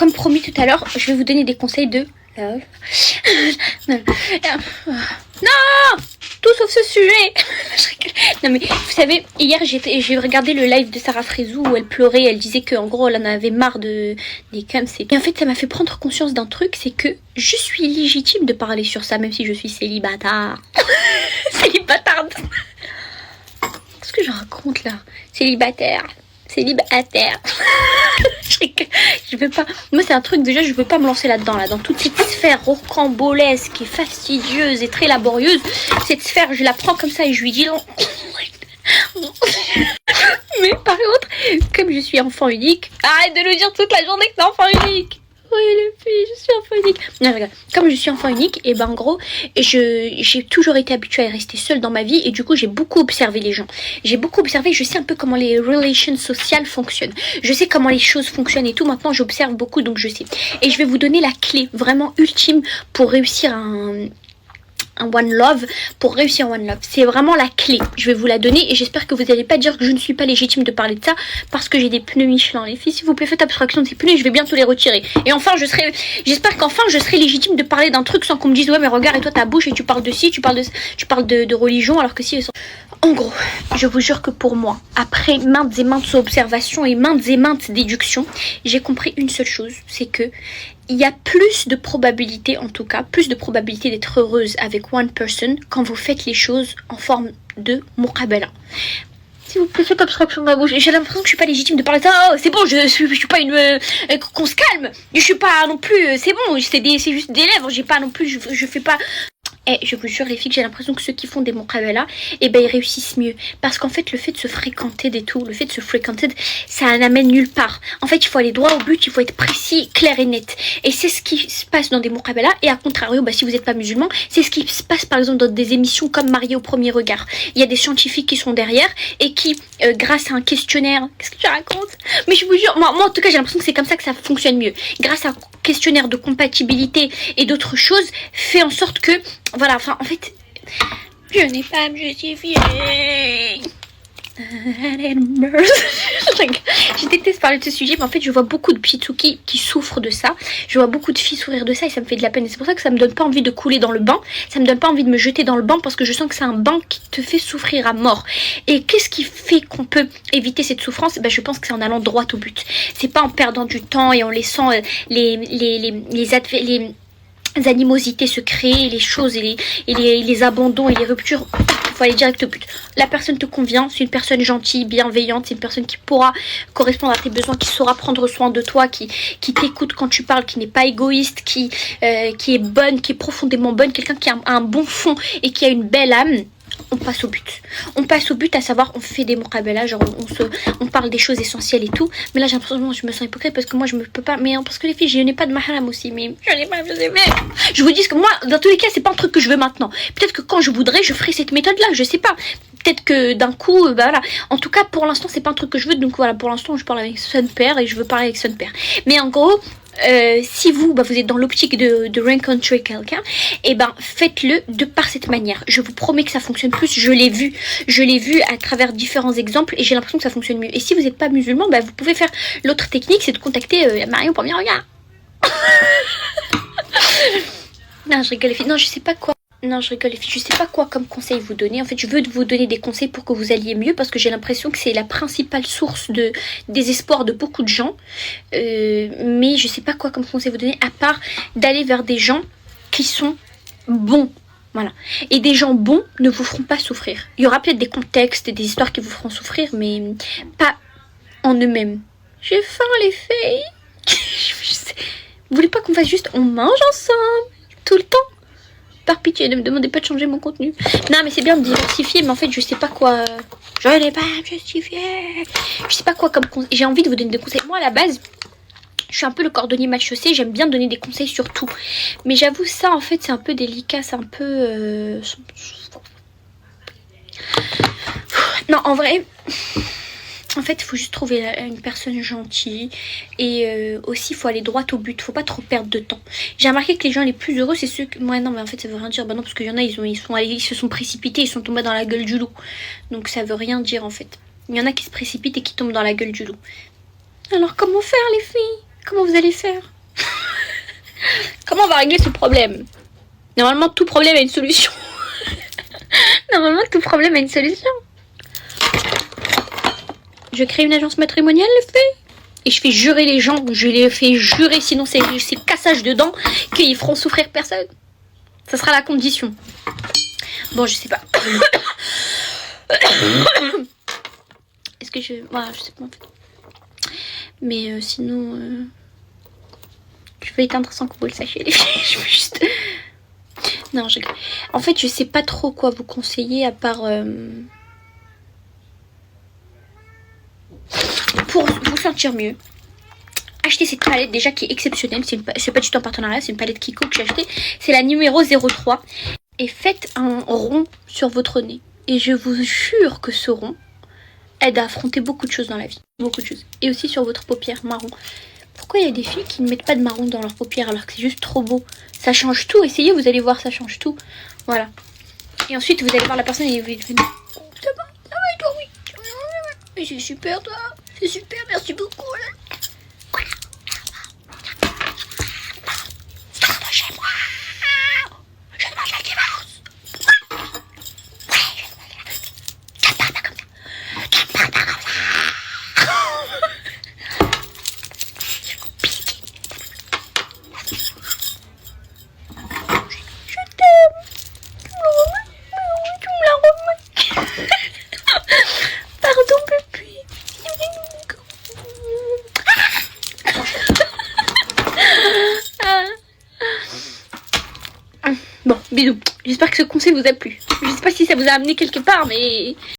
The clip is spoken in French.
comme promis tout à l'heure, je vais vous donner des conseils de love. Non, tout sauf ce sujet. Non mais vous savez, hier j'ai regardé le live de Sarah Frézou où elle pleurait, elle disait qu'en gros elle en avait marre des cams et en fait ça m'a fait prendre conscience d'un truc, c'est que je suis légitime de parler sur ça même si je suis célibataire. Célibatarde. Qu'est-ce que je raconte là? Célibataire. Je veux pas. Moi c'est un truc déjà, je veux pas me lancer là-dedans dans toute cette sphère rocambolesque et fastidieuse et très laborieuse. Cette sphère, je la prends comme ça et je lui dis non. Mais par contre, comme je suis enfant unique, arrête de nous dire toute la journée que t'es enfant unique. Oui les filles, je suis enfant unique. Non, regarde, comme je suis enfant unique, et ben en gros, j'ai toujours été habituée à rester seule dans ma vie et du coup j'ai beaucoup observé les gens. J'ai beaucoup observé, je sais un peu comment les relations sociales fonctionnent. Je sais comment les choses fonctionnent et tout. Maintenant j'observe beaucoup donc je sais. Et je vais vous donner la clé vraiment ultime pour réussir un One Love, pour réussir One Love. C'est vraiment la clé. Je vais vous la donner et j'espère que vous n'allez pas dire que je ne suis pas légitime de parler de ça parce que j'ai des pneus Michelin. Les filles, s'il vous plaît, faites abstraction de ces pneus et je vais bientôt les retirer. Et enfin, j'espère qu'enfin je serai légitime de parler d'un truc sans qu'on me dise ouais mais regarde et toi ta bouche et tu parles de ci, tu parles de religion alors que si... En gros, je vous jure que pour moi, après maintes et maintes observations et maintes déductions, j'ai compris une seule chose, c'est que il y a plus de probabilité, en tout cas, plus de probabilité d'être heureuse avec one person quand vous faites les choses en forme de muqabala. S'il vous plaît, faites abstraction de ma bouche. J'ai l'impression que je suis pas légitime de parler de ça. Oh, c'est bon, je suis pas une... qu'on se calme. Je suis pas non plus... c'est bon, c'est juste des lèvres. J'ai pas non plus... Je fais pas... Et je vous jure les filles que j'ai l'impression que ceux qui font des muqabala, eh ben ils réussissent mieux. Parce qu'en fait le fait de se fréquenter ça n'amène nulle part. En fait il faut aller droit au but, il faut être précis, clair et net. Et c'est ce qui se passe dans des muqabala. Et à contrario, si vous n'êtes pas musulman, c'est ce qui se passe par exemple dans des émissions comme Marié au premier regard. Il y a des scientifiques qui sont derrière et qui, grâce à un questionnaire... Qu'est-ce que je raconte? Mais je vous jure, moi en tout cas j'ai l'impression que c'est comme ça que ça fonctionne mieux. Grâce à un questionnaire de compatibilité et d'autres choses, fait en sorte que... Voilà, enfin, en fait, je n'ai pas à me justifier. Je déteste parler de ce sujet, mais en fait, je vois beaucoup de Pitsuki qui souffrent de ça. Je vois beaucoup de filles sourire de ça et ça me fait de la peine. Et c'est pour ça que ça me donne pas envie de couler dans le bain. Ça me donne pas envie de me jeter dans le bain parce que je sens que c'est un bain qui te fait souffrir à mort. Et qu'est-ce qui fait qu'on peut éviter cette souffrance? Je pense que c'est en allant droit au but. C'est pas en perdant du temps et en laissant les animosités se créer, les choses et les abandons et les ruptures. Il faut aller direct au but. La personne te convient, c'est une personne gentille, bienveillante, c'est une personne qui pourra correspondre à tes besoins, qui saura prendre soin de toi, qui t'écoute quand tu parles, qui n'est pas égoïste, qui est bonne, qui est profondément bonne, quelqu'un qui a un bon fond et qui a une belle âme. On passe au but. On passe au but, à savoir, on fait des muqabala, genre on parle des choses essentielles et tout. Mais là, j'ai l'impression que je me sens hypocrite parce que moi, je me peux pas. Mais parce que les filles, je n'ai pas de mahram aussi. Mais je vous dis que moi, dans tous les cas, c'est pas un truc que je veux maintenant. Peut-être que quand je voudrais, je ferai cette méthode-là. Je sais pas. Peut-être que d'un coup, voilà. En tout cas, pour l'instant, c'est pas un truc que je veux. Donc voilà, pour l'instant, je parle avec son père et je veux parler avec son père. Mais en gros. Si vous êtes dans l'optique de rencontrer quelqu'un, faites-le de par cette manière. Je vous promets que ça fonctionne plus. Je l'ai vu à travers différents exemples et j'ai l'impression que ça fonctionne mieux. Et si vous n'êtes pas musulman, vous pouvez faire l'autre technique, c'est de contacter Marion au premier regard. Non, je rigole les filles. Non, je sais pas quoi. Non, je rigole les filles, je sais pas quoi comme conseil vous donner. En fait, je veux vous donner des conseils pour que vous alliez mieux parce que j'ai l'impression que c'est la principale source de désespoir de beaucoup de gens. Mais je sais pas quoi comme conseil vous donner à part d'aller vers des gens qui sont bons. Voilà. Et des gens bons ne vous feront pas souffrir. Il y aura peut-être des contextes et des histoires qui vous feront souffrir, mais pas en eux-mêmes. J'ai faim les filles. Vous voulez pas qu'on fasse juste on mange ensemble tout le temps? Par pitié, ne me demandez pas de changer mon contenu. Non, mais c'est bien de diversifier, mais en fait, je sais pas quoi. Je n'ai pas à justifier. Je sais pas quoi comme conseil. J'ai envie de vous donner des conseils. Moi, à la base, je suis un peu le cordonnier mal chaussé. J'aime bien donner des conseils sur tout. Mais j'avoue, ça, en fait, c'est un peu délicat. C'est un peu. Non, en vrai. En fait, il faut juste trouver une personne gentille et aussi il faut aller droit au but, faut pas trop perdre de temps. J'ai remarqué que les gens les plus heureux, c'est ceux que... Ouais, non, mais en fait, ça veut rien dire. Non, parce qu'il y en a, ils se sont précipités, ils sont tombés dans la gueule du loup. Donc ça veut rien dire, en fait. Il y en a qui se précipitent et qui tombent dans la gueule du loup. Alors, comment faire, les filles? Comment vous allez faire? Comment on va régler ce problème? Normalement, tout problème a une solution. Normalement, tout problème a une solution. Je crée une agence matrimoniale, les filles. Et je fais jurer les gens. Je les fais jurer, sinon c'est cassage de dents qu'ils feront souffrir personne. Ça sera la condition. Bon, je sais pas. Est-ce que je... Ouais, je sais pas en fait. Mais sinon... Je vais éteindre sans que vous le sachiez, les filles. Je veux juste... Non, en fait, je sais pas trop quoi vous conseiller à part... Pour vous sentir mieux. Achetez cette palette déjà qui est exceptionnelle. C'est pas du tout en partenariat, c'est une palette Kiko que j'ai achetée. C'est la numéro 03. Et faites un rond sur votre nez. Et je vous jure que ce rond aide à affronter beaucoup de choses dans la vie. Beaucoup de choses. Et aussi sur votre paupière marron. Pourquoi il y a des filles qui ne mettent pas de marron dans leur paupière alors que c'est juste trop beau? Ça change tout. Essayez, vous allez voir, ça change tout. Voilà. Et ensuite, vous allez voir la personne et vous allez dire, oh, ça va et toi, oui. Mais c'est super, toi. C'est super, merci beaucoup. Voilà. Sors de chez moi. Je demande la divorce. Ouais, je ne parle pas comme ça. Tu ne parles pas comme ça. Je t'aime. Tu me la remets. Pardon, bébé. Bon, bisous. J'espère que ce conseil vous a plu. Je sais pas si ça vous a amené quelque part, mais